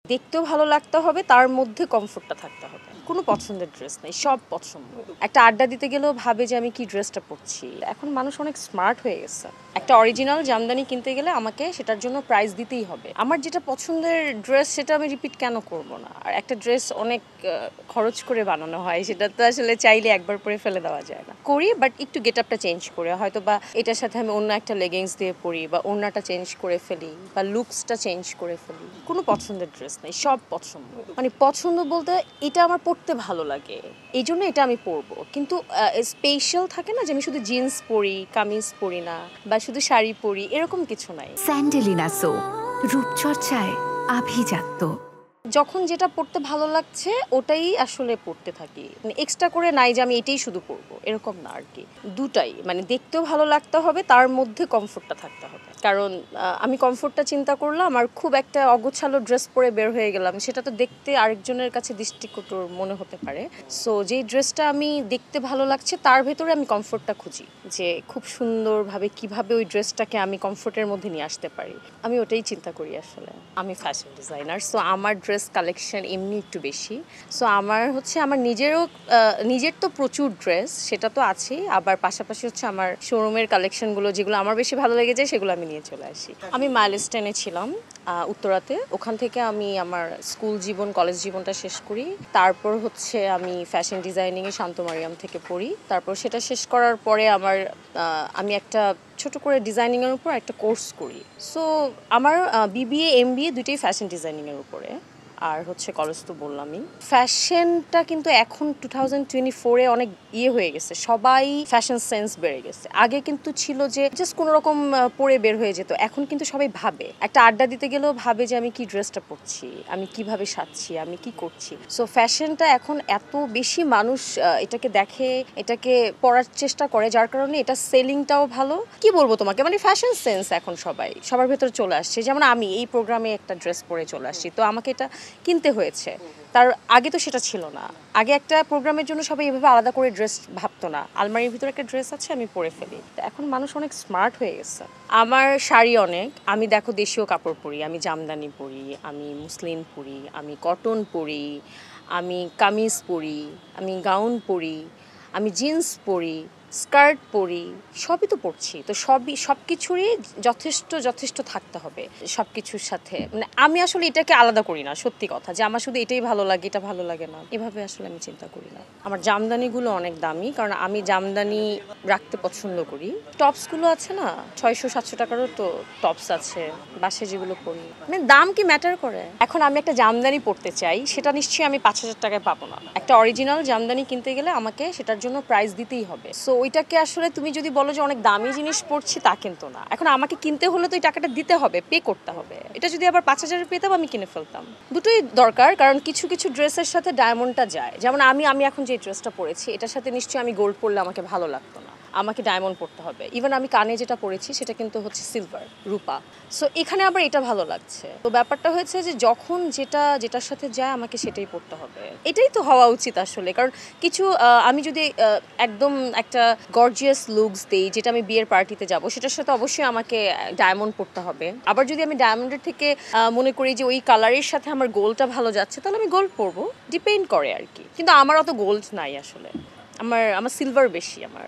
দেখতেও ভালো লাগতে হবে, তার মধ্যে কমফোর্টটা থাকতে হবে। কোনো পছন্দের ড্রেস নেই, সব পছন্দ। একটা আড্ডা দিতে গেলেও ভাবে যে আমি কি ড্রেসটা পরছি। এখন মানুষ অনেক স্মার্ট হয়ে গেছে। একটা অরিজিনাল জামদানি কিনতে গেলে আমাকে সেটার জন্য প্রাইস দিতেই হবে। আমার যেটা পছন্দের ড্রেস সেটা আমি রিপিট কেন করব না? আর একটা ড্রেস অনেক খরচ করে বানানো হয়, সেটা তো আসলে চাইলে একবার পরে ফেলে দেওয়া যায় না। করি, বাট একটু গেট আপটা চেঞ্জ করে, হয়তো বা এটার সাথে আমি অন্য একটা লেগিংস দিয়ে পরি, বা ওড়নাটা চেঞ্জ করে ফেলি, বা লুকসটা চেঞ্জ করে ফেলি। কোনো পছন্দের ড্রেস নেই, সব পছন্দ। মানে পছন্দ বলতে এটা আমার পরতে ভালো লাগে, এই জন্য এটা আমি পরবো। কিন্তু স্পেশাল থাকে না যে আমি শুধু জিন্স পরি, কামিজ পরি না, বা শুধু শাড়ি পরি, এরকম কিছু নাই। স্যান্ডেলিনা সো, রূপচর্চায় আভিজাত্য। যখন যেটা পড়তে ভালো লাগছে ওটাই আসলে পড়তে থাকি। মানে এক্সট্রা করে নাই যে আমি এটাই শুধু পরবো, এরকম না আর কি। দুটাই, মানে দেখতেও ভালো লাগতে হবে, তার মধ্যে কমফোর্টটা থাকতে হবে। কারণ আমি কমফোর্টটা চিন্তা করলাম আর খুব একটা অগোছালো ড্রেস পরে বের হয়ে গেলাম, সেটা তো দেখতে আরেকজনের কাছে দৃষ্টিকটুর মনে হতে পারে। সো যেই ড্রেসটা আমি দেখতে ভালো লাগছে তার ভেতরে আমি কমফোর্টটা খুঁজি, যে খুব সুন্দরভাবে কিভাবে ওই ড্রেসটাকে আমি কমফোর্টের মধ্যে নিয়ে আসতে পারি। আমি ওটাই চিন্তা করি আসলে। আমি ফ্যাশন ডিজাইনার, সো আমার ড্রেস কালেকশন এমনি একটু বেশি। সো আমার হচ্ছে আমার নিজের তো প্রচুর ড্রেস, সেটা তো আছেই, আবার পাশাপাশি হচ্ছে আমার শোরুমের কালেকশনগুলো যেগুলো আমার বেশি ভালো লেগে যায় সেগুলো আমি নিয়ে চলে আসি। আমি মাইলস্টোনে ছিলাম উত্তরাতে, ওখান থেকে আমি আমার স্কুল জীবন, কলেজ জীবনটা শেষ করি। তারপর হচ্ছে আমি ফ্যাশন ডিজাইনিংয়ে শান্ত মারিয়াম থেকে পড়ি। তারপর সেটা শেষ করার পরে আমি একটা ছোট করে ডিজাইনিংয়ের উপর একটা কোর্স করি। সো আমার বিবিএ এমবিএ দুটোই ফ্যাশন ডিজাইনিংয়ের উপরে। আর হচ্ছে কলেজ তো বললামই। ফ্যাশনটা কিন্তু এখন 2024-এ অনেক হয়ে গেছে, সবাই ফ্যাশন সেন্স বেড়ে গেছে। আগে কিন্তু ছিল যে জাস্ট কোনো রকম পরে বের হয়ে যেত, এখন কিন্তু সবাই ভাবে, একটা আড্ডা দিতে গেলেও ভাবে যে আমি কি ড্রেসটা পরছি, আমি কিভাবে সাজছি, আমি কি করছি। সো ফ্যাশনটা এখন এত বেশি মানুষ এটাকে দেখে, এটাকে পড়ার চেষ্টা করে, যার কারণে এটা সেলিংটাও ভালো। কি বলবো তোমাকে, মানে ফ্যাশন সেন্স এখন সবার ভেতরে চলে আসছে। যেমন আমি এই প্রোগ্রামে একটা ড্রেস পরে চলে আসছি, তো আমাকে এটা কিনতে হয়েছে। তার আগে তো সেটা ছিল না। আগে একটা প্রোগ্রামের জন্য সবাই এভাবে আলাদা করে ড্রেস ভাবতো না, আলমারির ভিতরে একটা ড্রেস আছে আমি পরে ফেলি। তো এখন মানুষ অনেক স্মার্ট হয়ে গেছে। আমার শাড়ি অনেক, আমি দেখো দেশীয় কাপড় পরি, আমি জামদানি পরি, আমি মুসলিন পরি, আমি কটন পরি, আমি কামিজ পরি, আমি গাউন পরি, আমি জিন্স পরি, স্কার্ট পরি, সবই তো পরছি। তো সব কিছুরই যথেষ্ট থাকতে হবে সব কিছুর সাথে। মানে আমি আসলে এটাকে আলাদা করি না, সত্যি কথা, যে আমার শুধু এটাই ভালো লাগে এটা ভালো লাগে না, এভাবে আসলে আমি চিন্তা করি না। আমার জামদানিগুলো অনেক দামি, কারণ আমি জামদানি রাখতে পছন্দ করি। টপসগুলো আছে না, 600-700 টাকারও তো টপস আছে বাসে যেগুলো পরি। মানে দাম কি ম্যাটার করে? এখন আমি একটা জামদানি পরতে চাই, সেটা নিশ্চয়ই আমি 5,000 টাকায় পাবো না। একটা অরিজিনাল জামদানি কিনতে গেলে আমাকে সেটার জন্য প্রাইস দিতেই হবে। সো ওইটাকে আসলে তুমি যদি বলো যে অনেক দামি জিনিস পড়ছি, তা কিন্তু না। এখন আমাকে কিনতে হলে তো এই টাকাটা দিতে হবে, পে করতে হবে। এটা যদি আবার 5,000 পেতাম আমি কিনে ফেলতাম। দুটোই দরকার, কারণ কিছু কিছু ড্রেসের সাথে ডায়মন্ডটা যায়। যেমন আমি এখন যে ড্রেসটা পরেছি এটার সাথে নিশ্চয়ই আমি গোল্ড পরলে আমাকে ভালো লাগতো না, আমাকে ডায়মন্ড পরতে হবে। ইভেন আমি কানে যেটা পরেছি সেটা কিন্তু হচ্ছে সিলভার, রূপা। সো এখানে আবার এটা ভালো লাগছে। তো ব্যাপারটা হয়েছে যে যখন যেটার সাথে যায় আমাকে সেটাই পরতে হবে। এটাই তো হওয়া উচিত আসলে। কারণ কিছু আমি যদি একদম একটা গর্জিয়াস লুকস দেই, যেটা আমি বিয়ের পার্টিতে যাব, সেটার সাথে অবশ্যই আমাকে ডায়মন্ড পরতে হবে। আবার যদি আমি ডায়মন্ডের থেকে মনে করি যে ওই কালারের সাথে আমার গোল্ডটা ভালো যাচ্ছে, তাহলে আমি গোল্ড পরবো। ডিপেন্ড করে আর কি। কিন্তু আমার অত গোল্ড নাই আসলে, আমার সিলভার বেশি আমার